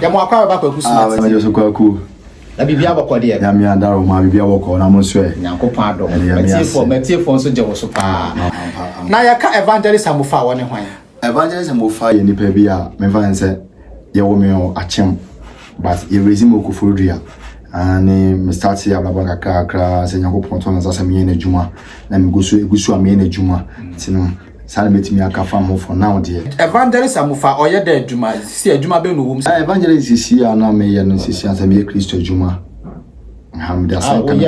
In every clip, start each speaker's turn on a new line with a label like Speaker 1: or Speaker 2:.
Speaker 1: ya mo akwa ba KwakuSmart
Speaker 2: ma just kwaku
Speaker 1: na bibia bokọ de
Speaker 2: ya mi andaro ma bibia bokọ na mo so e
Speaker 1: nyankopon adom metiefo nso je wo so pa na ya ka evangelist amofa woni hwan
Speaker 2: evangelist amofa ye nipa bi a me fa nse ye wo me o achem but ye resume okufurudua ani me start ya baba kakra se nyankopon to na sasa me na djuma na me gusu a me na djuma tinu sale metimi aka fam for now there
Speaker 1: evangelist amofa oye da djuma si djuma be no wom
Speaker 2: evangelist si ana me ye no si asa me Christo djuma hamda sa kan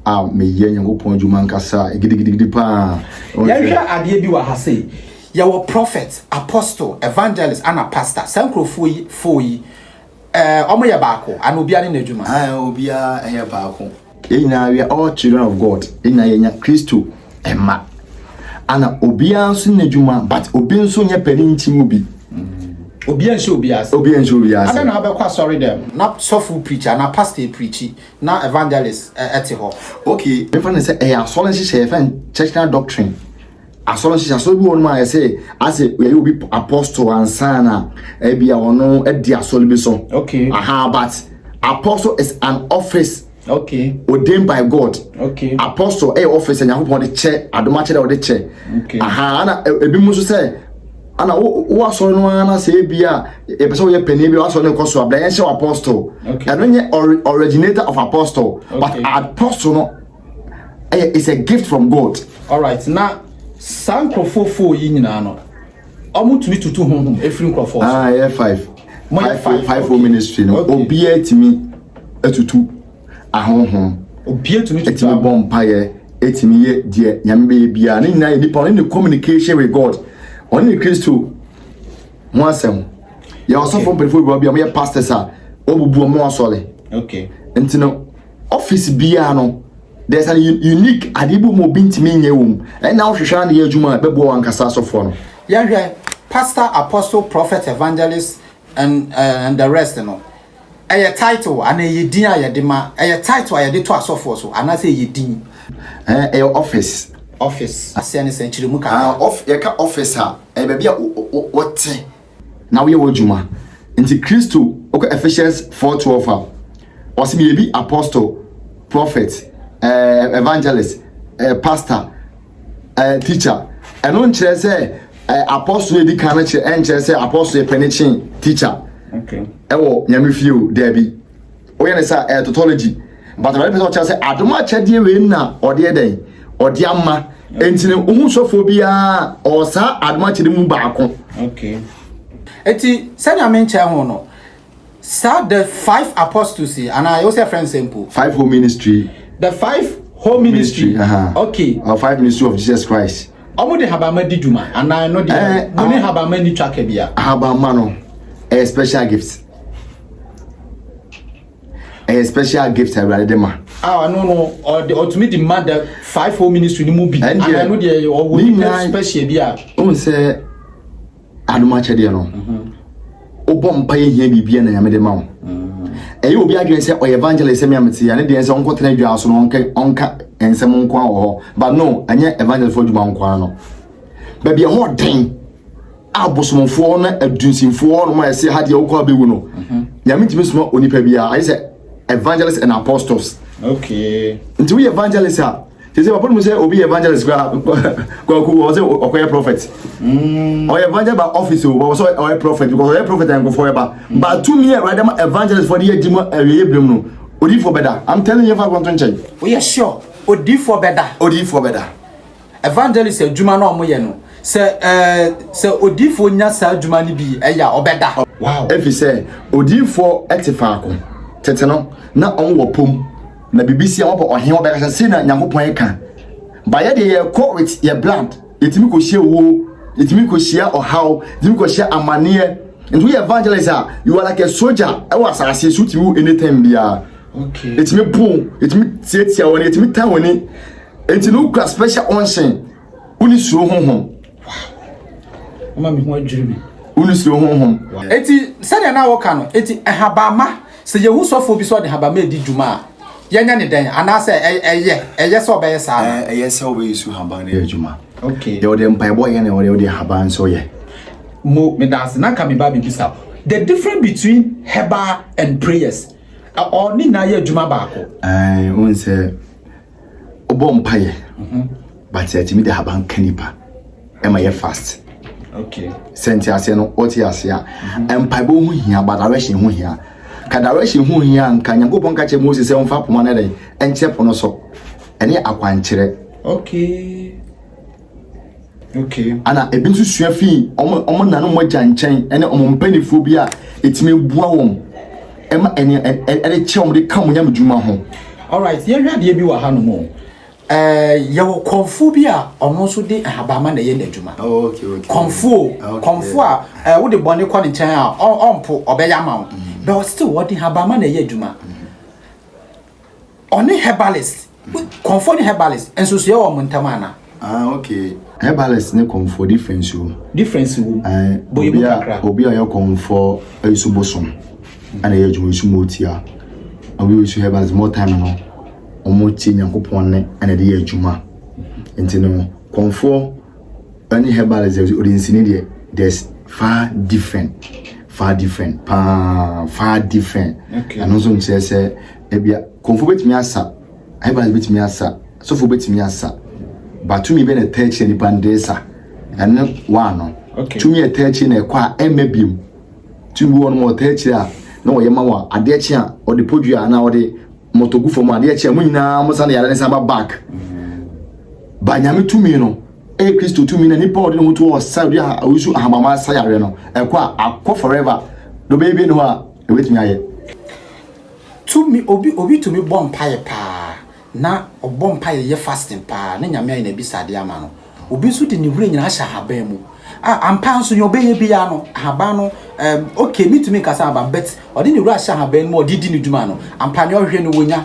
Speaker 2: ko me ye nyankopon djuma nkasa gidigidi pa
Speaker 1: ya hwa ade bi wa ha sei ya wo prophet apostle evangelist and a pastor sankrofo yi omo ya baako ana obi ani na djuma
Speaker 2: obia ya baako ina we all children of God ina ye nya Christo ema ana obia nso na djuma but obi nso nya pani ntimu bi
Speaker 1: obia nso obiase ana na abekwa sorry them na sofu preacher na pastor preachi na evangelist ete ho
Speaker 2: okay me fan say e assolence she fan church doctrine assolence she so bi won ma say as we obi apostle ansana e bia wono e di asole bi so
Speaker 1: okay
Speaker 2: but apostle is an office ordained by God. Apostle office and Yahoo the chair, Adomache the chair. Ana ebi musu say ana wo so no ana say bia e person we penny bi so no koso abla yen apostle. And when originator of apostle, but apostle no is a gift from God.
Speaker 1: All right. Now sankrofofo yi nyina no. Omo tumi tutu honhom efiri nkrofo.
Speaker 2: Yeah, five ministry no. Obi etimi etutu ahonhom
Speaker 1: obi etumi tutu
Speaker 2: etimi bompaye etimi ye die nyambe bia ne nyina nipa on the communication with God on the Christo mo asem ya also from before bia me pastors a obubu mo asole entino office bia no there's a unique adibu mo bintimi nyewum and now hwehwa na ye adwuma bebo wankasa sofo no
Speaker 1: ya hwe pastor apostle prophet evangelist and the rest no a title and a din a yedema a title a yedeto asofo so ana say yedin
Speaker 2: office
Speaker 1: asiane century mu ka
Speaker 2: yeka officer e bia wote na we wodjuma nti Christo okay Ephesians 4:12 osi bi ebi apostle prophet evangelist pastor teacher and on kire say apostle edi kan kire en kire say apostle e penichin teacher ewo nyame fiu debi oye ne sa tautology but the person tell say adoma chede we na ode den ode amma entine ohun sofo bia o sa adoma chede mu baako
Speaker 1: eti sanya menche ho no sa the 5 apostles and I also friend simple
Speaker 2: 5 whole ministry
Speaker 1: the 5 whole ministry
Speaker 2: or 5 ministry of Jesus Christ
Speaker 1: omo de habama di djuma and I know the money habama ni twaka bia
Speaker 2: habama no a special gift everybody dem
Speaker 1: no or to me demand the 5 whole ministry ni mu bi and I know the or we special bia
Speaker 2: o say adoma chede no obom pa ye hia bibia na nyame de ma wo obi adwen say o evangelist me ameti ya ne de say onko tena dwa so no onka ensem nko a wo ho but no anya evangelist for djuma nko no ba bia ho den abosomfo na adunsimfo no ma say ha de wo ko abewu no nyame timi soma onipa bia I say evangelists and apostles nti we evangelists ha say papa mo say obi evangelist kwaku was a prophet or evangelist by office or so or prophet because a prophet and go forever but to me right them evangelist for the edimo eblem no odi for better I'm telling you for going to change
Speaker 1: we are sure odi for better evangelist adwuma na omo ye no say odi for nya sa adwuma ni bi eya obeda wow
Speaker 2: if you say odi for etifaako tete no na on wo pom na BBC a wo ohen obeka say na nyankopon eka ba ye de ye co with your blood etimi ko hie wo etimi ko hia ohaw etimi ko hia amane and we evangelists are you are like a soldier e was asase suit you anytime bia etimi boom etimi tietia woni etimi tan woni enti no kra special onsen uni suro honhom
Speaker 1: ama mi ho adwiri mi
Speaker 2: uni suro honhom
Speaker 1: enti sane na wo ka no enti ehabama se ye hu sofo bi so de habama edi djuma yanya ne den ana se eye so be yesa
Speaker 2: eye se obe yisu habana e djuma ye ode mpai boy ye ne ode habana so ye
Speaker 1: mo me dance na ka mi ba bi bisa the difference between herbal and prayers or ni na ye adwuma baako
Speaker 2: won say obom paye but me the haban kanipa am I fast
Speaker 1: okay
Speaker 2: senti ase no oti ase a empaibo hu hia but direction hu hia ka direction hu hia nka Nyankopon ka che Moses se onfa poma na den enche pono so ene akwankyere
Speaker 1: okay
Speaker 2: ana ebi nso sua fi omo nanu mo gyanchen ene omo mpanifo bi a etime bua won ema ene che omo de kam nyam dwuma ho.
Speaker 1: All right, ye hwa de bi wa ha no mo ye wo konfu bi a ono so de ahabama na ye na dwuma.
Speaker 2: Okay
Speaker 1: konfu a wo de bone kwa ne nchen a onpo obeya ma wo but still what de ahabama na ye dwuma. Oni herbalist konfu ni herbalist enso so ye wo montama na.
Speaker 2: Okay. Herbalist ne comfort difference wo. Obi a comfort isu bosom. Ana ye dwuma isu motia. Obi isu herbalist more time no. Omo ti Nyankopon ne ana de ye dwuma. Enti no comfort any herbalist odinsini de there's far different. Okay. And also nche se ebia comfort betimi asa. Herbalist betimi asa. Sofo betimi asa. But to me, be a touch any bandesa and one.
Speaker 1: Okay.
Speaker 2: To me, a touch in a qua maybe to me one more touch there. No, Yamawa, a dear chair or the Pudia now the Motogu for my dear chair. We now must on the other side back. By Yami to me, no, a Christo to me, and he poured into a Sadia, I wish you have my Sayareno, and qua a co forever. The baby no with me.
Speaker 1: To me, Obi to me, bomb pie pa. Na obom pa ye fasting pa na nyame na bisade ama no obi so de ne wure nyina sha haban mu ampa nso nyo beye bia no haban no okay me to me kasa haban but odi ne wure sha haban mu odi di ne duma no ampa ne ohwe no wonya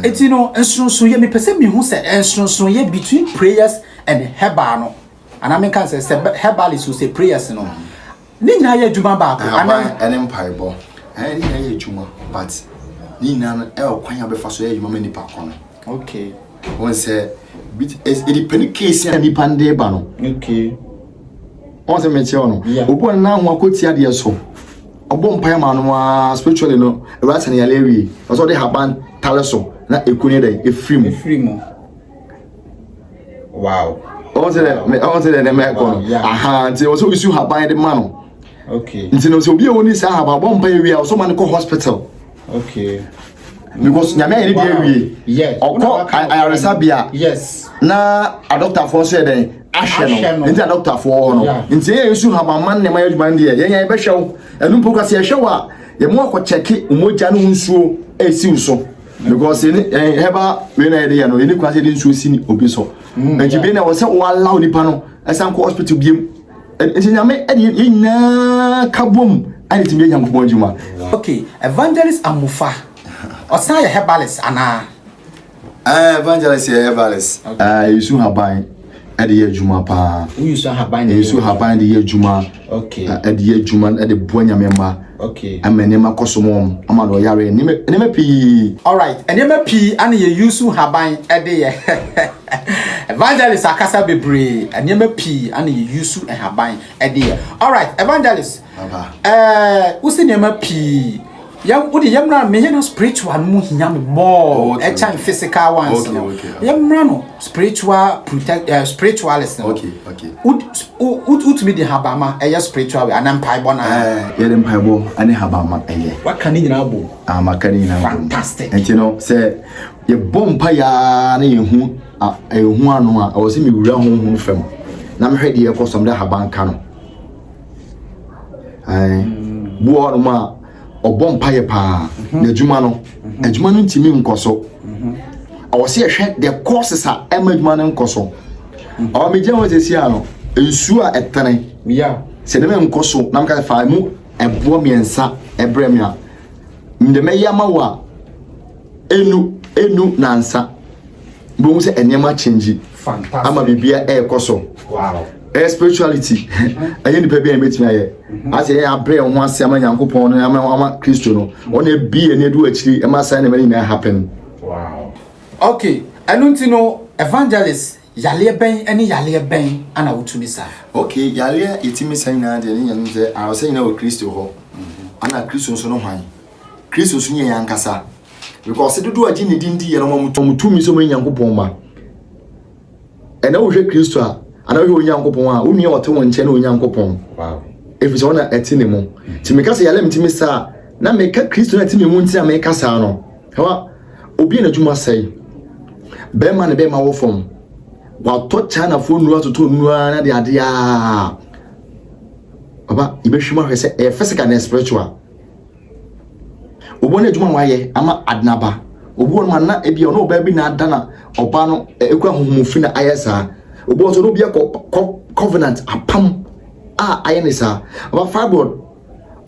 Speaker 1: eti no ensonso ye me pese me hu se ensonso ye between prayers and herbal no ana me kan se herbal is to say prayers no ni nyina ye duma ba ko ana
Speaker 2: empire bo ni nyina ye duma but ni na kwan ya be fa so ye duma mani pa kono.
Speaker 1: Okay.
Speaker 2: One say it depend case and depende ba no.
Speaker 1: Okay.
Speaker 2: On say me che ono. Obo na ho akoti ade so. Obo mpa ma no spiritually no. E wa tane ya lewi. So de haban tale so na ekuni dey efrim.
Speaker 1: Wow.
Speaker 2: On say the me kono. Aha, nti o so isu haban de ma no.
Speaker 1: Okay.
Speaker 2: Nti no so obi e woni sa haban bo mpa wi a so man ko hospital.
Speaker 1: Okay.
Speaker 2: Because nyame any dey wi.
Speaker 1: Yes.
Speaker 2: I resabia.
Speaker 1: Yes.
Speaker 2: Na a doctor for say den ahwe no. Nti a doctor for no. Nti e yesu haba man ne ma yadman dey. Yen be hwew. Enu mpo kwase hwew a ye mo akọ check umoja no nsuo e si so. Because heba we na dey no. Eni kwase dey nsuo si ni obi so. Nti be na wo say wo allow nipa no. Esan ko hospital biem. Nti nyame e na kabom. Ani ti be Nyankopon djuma.
Speaker 1: Okay, Evangelist Amofa. Osan ye herbalist ana.
Speaker 2: Evangelist ye herbalist. Yusu haban e de ye djuma pa.
Speaker 1: Yusu haban
Speaker 2: Yusu haban de ye djuma.
Speaker 1: Okay.
Speaker 2: E de ye djuma e de bo nyame ma.
Speaker 1: Okay.
Speaker 2: Amenema kosomom ama do yare ni me pi.
Speaker 1: All right. Enema pi ani ye yusu haban e de ye. Evangelist akasa bebre enema pi ani ye yusu haban e de ye. All right, Evangelist.
Speaker 2: Baba.
Speaker 1: Usi enema pi yam udi yamra me no spiritual mu hinyam more e chan physical ones no. Yamra no spiritual spiritualist no.
Speaker 2: Okay.
Speaker 1: Ut me the habama e spiritual and empire bona.
Speaker 2: Ye dem paibo ani habama eye.
Speaker 1: What can you bo?
Speaker 2: Makani na.
Speaker 1: Fantastic.
Speaker 2: And you know say ye bompa ya na ye hu anu a o se me wura hu fam. Na me hwede ye kosom da habanka no. Bo no ma obompa ye pa na adwuma no ntimi nkoso o se hwe the courses a adwuma no nkoso o me gyan wose sia no ensu a etene se de me nkoso na mka fa mu ebo miensa ebrem ya nde me yama wa enu nansa bo mu se enema change
Speaker 1: fantastic
Speaker 2: ama bibia ekoso
Speaker 1: wow
Speaker 2: spirituality aye ni pebi en betimi aye ase ya bre ho ase ama Nyankopon no ama Christiano on e bi ene du akiri e ma sign na happen.
Speaker 1: Wow. Okay, anunti no Evangelist yale ben any yale ben ana wutumi sa.
Speaker 2: Okay, yale itimi san na de ne yanu se I was saying na Christo ho. Ana Christo so no hwan. Christo so nye yankasa. Because do agi ne din di ye no mutumi so man Yankopɔn ma. Ena wo hwe Christo a ana wo Yankopɔn a wo nua wote won nche na Onyankopɔn.
Speaker 1: Wow.
Speaker 2: If so na eti ne mu. Ti me kasa yale mtimi sa na me ka Christo na ti me mu nti a me kasa no. Hewa obi na dwuma sai. Be ma ne be ma wo fom. Wa to China fo nua to nua na de ade a. Baba ibe hwima hwe se physical and spiritual. Obo na dwuma waye ama adnaba. Obo no na ebia no ba bi na adana oba no ekwa hohumufi na ayesa. Obo so no bia covenant apam a ayenisa. Oba fibroid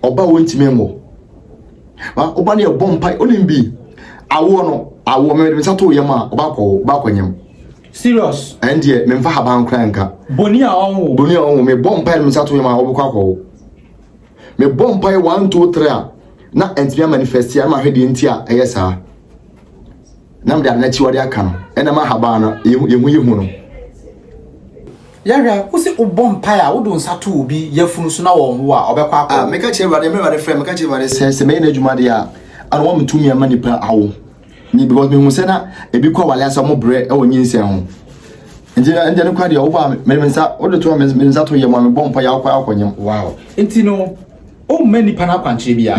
Speaker 2: oba wontime mo. Ba oba na bompai olimbi. Awo no awo me sato yema oba kwanyam.
Speaker 1: Serious.
Speaker 2: And ye me mfa haban kranka.
Speaker 1: Boni a onwo
Speaker 2: me bompai me sato yema obokwa me bompai 1 2 3 a na entime manifest ya ma hwede nti a eyesa. Na mde na chi wade aka no ena ma haban na yehu no.
Speaker 1: Yahya wo se obompai a wo do nsato obi yafunu so na wonwo a obekwa akọ.
Speaker 2: Meka che wade me wade frame meka che wade se me na adwuma de a ana wo mtumi ama nipa awo. Ni because me hu se na ebi kwa wale asa mo bre e wonyi nse ho. Nje ne kwa de wo ba me nsa wo de to me nsa to ye mo me bompa ya kwa akwanyam.
Speaker 1: Wow. Enti no o mani pana kwanche bia.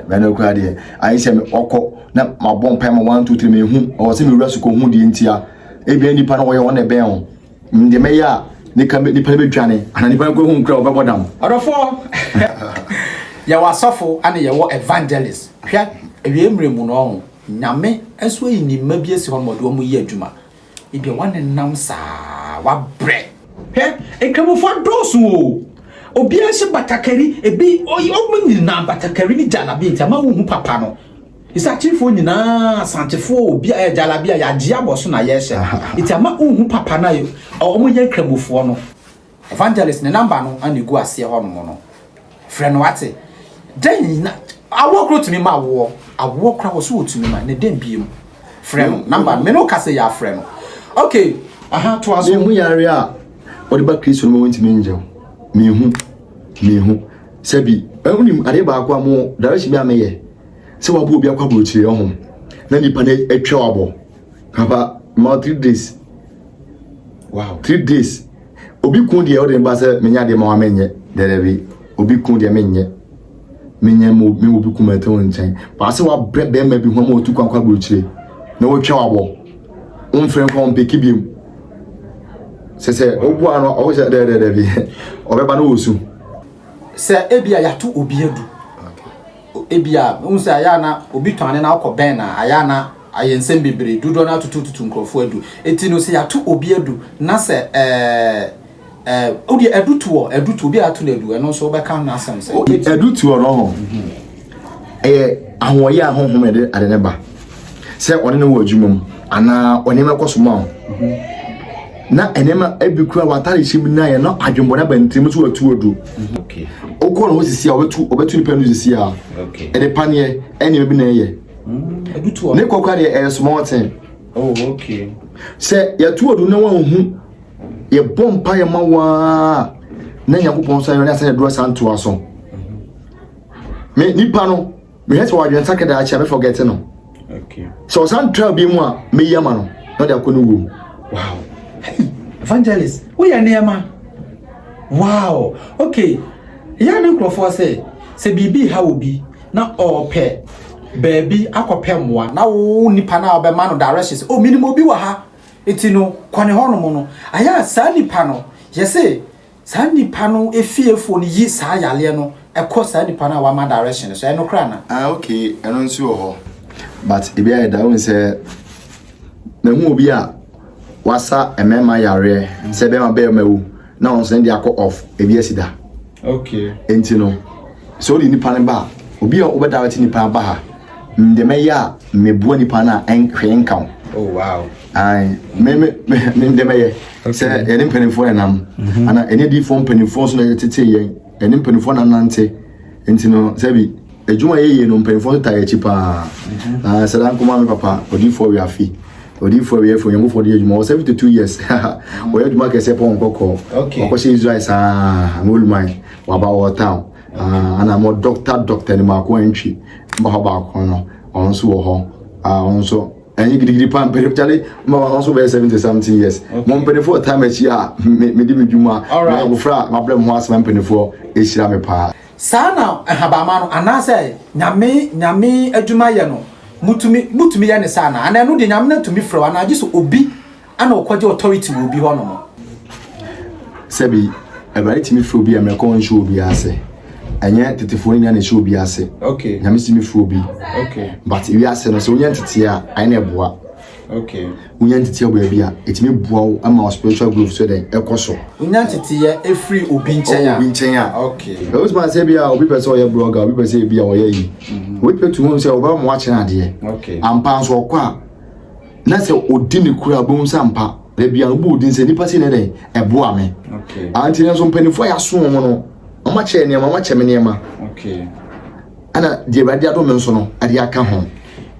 Speaker 2: Me na kwa de ayi se me okọ na ma bompa ma 1 2 3 me hu o se me wura su ko hu de ntia ebi nipa na wo ye won e ben ho. Nde me ya nipa be dwane ana nipa ko hu nkra obebodam.
Speaker 1: Odofo. Ya wasofo ana ye wo evangelist. Hwe ewie mremu no ho. Nyame enso yi ni mabie si hono do mu yi adwuma ebi wan nam saa wa bre he ekramofo dosu o obi ahye batakari ebi omunyi na batakari ni jalabi nti ama hu papa no isa chifo nyina santefo obi jalabi ya gye aboso na ye hye nti ama hu papa na yo omunye ekramofo no evangelist ne number no anigu ase hono no friend wate den na awo kro tumi ma wo awo kra wo so tumi ma ne den biem friend number me no kase ya friend okay to aso
Speaker 2: me hu yare a odi ba Kristo no wonti me nje me hu sabi unim ade ba akwa mo darashi bi ameye se wa bu obi akwa bo chire ho na nipa na etwa abo kaba ma 3 days wow 3 days obi kun de odi ba se menya de ma wa menye derebi obi kun de menye me obi kuma te won chen pa se wa bre be ma bi ho ma otu kwankwa bo chire na wo twa abo on frem ko on peki biem se obu ano o se de bi obeba na osu
Speaker 1: se ebia ya to obi adu ebia unse aya na obi twane na akọ ben na aya na ayensem bebre dudo na tutu nkrofo adu eti no se ya to obi adu na se odi edutuo obi atu na adu eno so obeka na asem se
Speaker 2: edutuo no ho ahoye ahohom ede ade ne ba se one ne wo adwumam ana one me kosoma na enema ebikura watare shim na ye no adwumbo na bantim so atu odu okay ogo no sisi a obetu ni panu sisi a okay ede panie ene bi na ye edutuo ne kokwa de small thing
Speaker 1: oh okay
Speaker 2: se ya tu odu na wa hu ye bompa ye mawa na Yakobon so na se do santo aso me nipa no me hete wa dwen sakeda a che me forget no okay so santo bi mu a me yama no no da kono wo
Speaker 1: wow hey evangelist we ya neema wow okay ya na nkrofo se bibi ha obi na ope baby akopɛ moa na wo nipa na obema no directions o minimum obi wa ha etino kwane hono mo no aya sa nipa no yese sa nipa no efiefo ni yi sa yale no ekɔ sa nipa na wa ma direction so eno kra na
Speaker 2: okay eno nsi wo ho but ebi ayi da won se na hu obi a wasa emema yare se be ma be mawu na on se ndi akɔ off ebi asida
Speaker 1: okay
Speaker 2: entino so di nipa ne ba obi a obeda wati nipa ba ha ndemeya mebuo nipa na enhwenkan
Speaker 1: oh wow
Speaker 2: ai me ndemeya se ene mpanifo enam ana ene di fo mpanifo so na tete yen ene mpanifo na nante entino sabi ejuma ye no mpanifo ta ya chipa ah salam kuma me papa odi fo wi afi odi for we for young for the age 72 years we had market say pon kokko
Speaker 1: okay
Speaker 2: ko say Israel sa ngol man wa ba wa town ana mo doctor ni ma ko antwi mba ho ba ko no on so wo ho on so any gidi pam per chale ma also be 70 something years mo mpene for time achi me di me dwuma na go fra ma blem ho asema mpene for e hira me pa
Speaker 1: sana habama no anase nyame adwuma ye no mutumi ye ne sana ana no de nyame na tumi fra ana agi so obi ana okwaje authority wo obi ho no mo
Speaker 2: sebi ebari timi fra obi am ko nso obi ase anya tetefoni na ne show obi ase
Speaker 1: okay
Speaker 2: nyame simi fra obi
Speaker 1: okay
Speaker 2: but we ase no so nya tete a ai na eboa
Speaker 1: okay
Speaker 2: unya tete obo bia etimi boa ama spiritual growth so den ekoso
Speaker 1: unya tete ye efri obi nchen ya okay
Speaker 2: those man say bia obi person oye blogger obi person bia oye yi we pay to him say oba mo ache na de
Speaker 1: okay
Speaker 2: ampa so kwa na say odi ne kura bo nsa ampa le bia no bo odi nse nipa se ne den eboa me
Speaker 1: okay
Speaker 2: anti ne so mpanifo ya so mo no mama che ne mama che me ne ma
Speaker 1: okay
Speaker 2: ana de ba dia do me nso no ade aka ho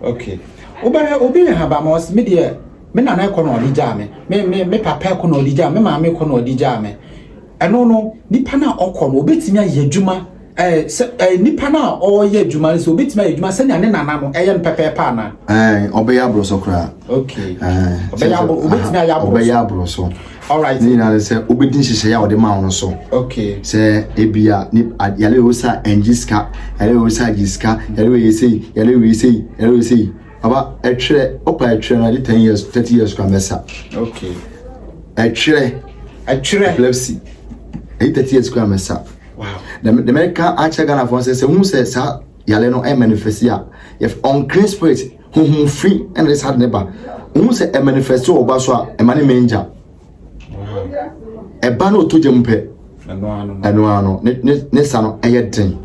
Speaker 1: okay obi haba ma os me de me na na ko no di ja me papa ko no di ja me ma me ko no di ja me eno no nipa na okọ no obetimi ayadwuma nipa na oye adwuma so obetimi ayadwuma se nya ne nana no eye pepepa na
Speaker 2: obeya broso kra
Speaker 1: okay obetimi ayabro
Speaker 2: obeya broso
Speaker 1: all right
Speaker 2: ni na se obedin hihye ya ode ma wono so
Speaker 1: okay
Speaker 2: se ebia ni yale osa engiska yale osa giska yale we say aba etwere opa etwere na 10 years 30 years kwa mesa
Speaker 1: okay
Speaker 2: etwere epilepsy 30 years kwa mesa
Speaker 1: wow
Speaker 2: the medical acha Ghana for say who say sa yale no e manifest ya if unclean spirit who free and this had never who say e manifest oba so a e mane menja e ba no to jempe eno ano ne sa no e yeden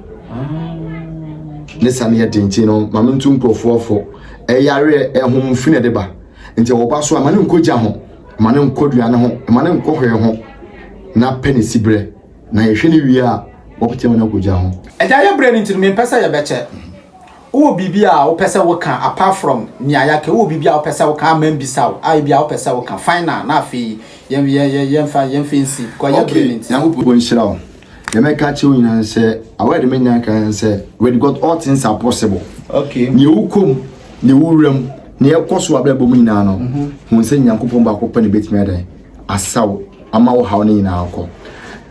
Speaker 2: ne sa ne yeden ti no mamentum profofo e yare e hom fine de ba nti oba so amane nkogya ho amane nkodua ne ho amane nkohwe ho na pene sibre na yehwe ne wi a opete na kogya ho
Speaker 1: eja ye bre ni nti me pesa ye beche wo bibia wo pesa wo kan apart from ni ayake wo bibia wo pesa wo kan mambisa wo ai bia wo pesa wo kan final na afi ye fancy kwa ye bre ni nti
Speaker 2: na wo nshira wo ye make catch you na say award me nya kan say with God all things are possible
Speaker 1: okay
Speaker 2: ni ukom ni wuram ni ekoso abla bomu nyina no hu se nyankopon ba ko pani betimi adan asaw ama wo hawo nyina akọ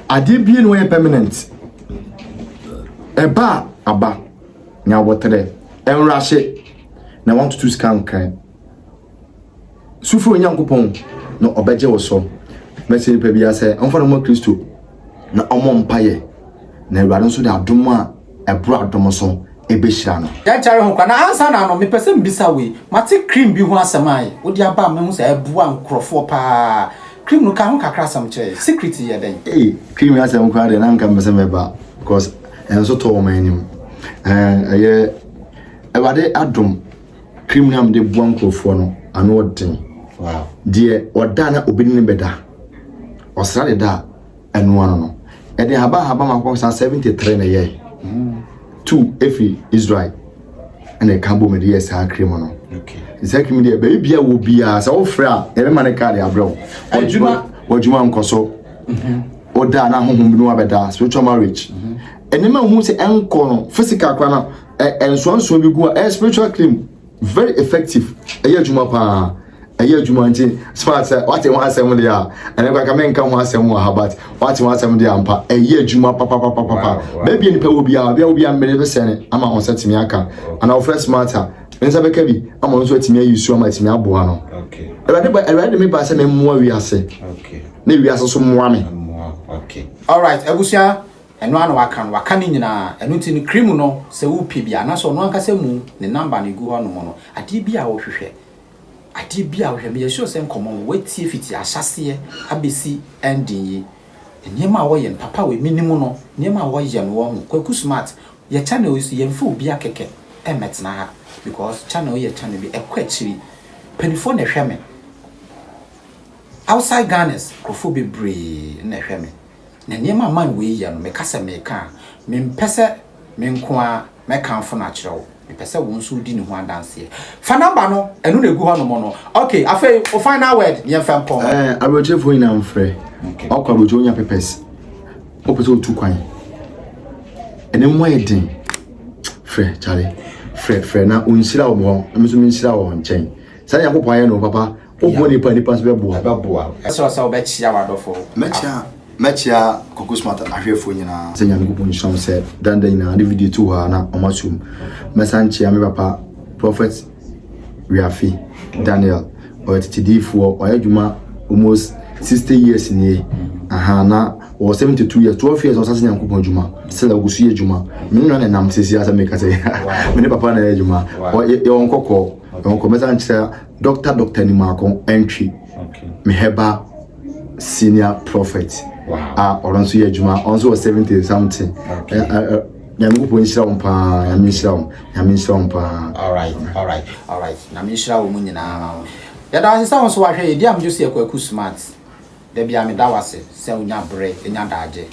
Speaker 2: ade bie no ye permanent eba aba nya wotere enrahye na want to scan kan sufu nyankopon no obeje wo so message pe bia se onfa no Kristo na omo mpaye na ewade nso de adom a ebro adom so ebehira no
Speaker 1: ya chare ho kwa na ansa na no me pese mbisa we mate cream bi ho asamai wo dia ba me ho se ebua nkrofo pa cream no ka ho kakra sam che secret ye den
Speaker 2: cream asam kwa de na nka mbese meba because enso to man nim aye ewade adom cream na mde bua nkrofo no ano odin
Speaker 1: wow
Speaker 2: de oda na obini beda osra de da enu ano no e de haba makwa 73 na ye 2 efi Israel and a cambo me yes ha cream no
Speaker 1: okay
Speaker 2: exactly me there baby bia wo bia sa wo fra e be man card abro wajuma nkoso oda na honhom bi no abeda spiritual marriage enema hu se enko no physical kwa na enso bi gu spiritual cream very effective ayajuma pa ayajuma nti smart what you want asem dia and kwa kamen kan ho asem wa habat what you want asem dia ampa ayajuma papa baby ni pe wo bia mmele be sene ama on setimi aka and our first matter nsa be kabi ama on so atimi ayisu ama atimi aboa no
Speaker 1: okay
Speaker 2: erade me ba se me moa wi ase
Speaker 1: okay
Speaker 2: na wi ase so moa me
Speaker 1: okay all right abusia eno ana waka ni nyina eno ti ni cream no se wo pi bia na so no anka se mu ne number ne gu ho no mo no ade bia wo hwehwe ade bia wo hwe me yesho se nkomo wetie fiti ahyase abesi ending yi nyema wo ye papa we minimu no nyema wo ye no wo KwakuSmart ye channel is ye mfu bia keke emetna ha because channel ye channel bi ekwachiri penifo na hwe me outside Ghana's krofo bebre na hwe me na nyema man we ye no me kasa me ka me mpese me nko a me kanfo na kyerɛw me pese wo nso di ne ho dance fa number no enu na egu ho no mo no okay afei o final word ye fam pon
Speaker 2: abrojefo ina mfre okwa abrojo nya pepes o pese o tu kwan ene mo edin fre chale fre na unshira wo mo meso minshira wo nchen sa yakopon aye no papa obo nipa so beboa
Speaker 1: so be chia wadofo
Speaker 2: mechia KwakuSmart ahwefo nyina se nyame kupon sham se danda ina the video to ha na omasum mesanchia me papa prophet Wiafi Daniel or TDF or adwuma almost 60 years ni aha na or 72 years 12 years or something yakopon adwuma se la gusu adwuma me no na nam sesi asa me ka se me papa na adwuma o ye onkoko mesanchia doctor ni mako entry me Herbal senior prophet. Wow. Also adwuma also 70 something. Nyame kupon shira umpa, nyame shira umpa.
Speaker 1: All right. Nyame shira wo nyina. Ya da se won so wa hwe di am just e KwakuSmart. Da bia me da wase se unya bre, enya daje.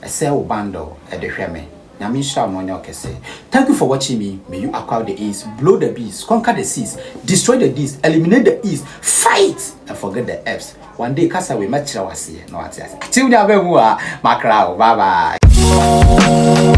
Speaker 1: E se wo bando e de hwe me. Nyame shira no nya okese. Thank you for watching me. May you acquire the east, blow the beast, conquer the seas, destroy the deeds, eliminate the east, fight and forget the F's. One day kasa we match wase no atias. Till the abemu makra. Bye bye.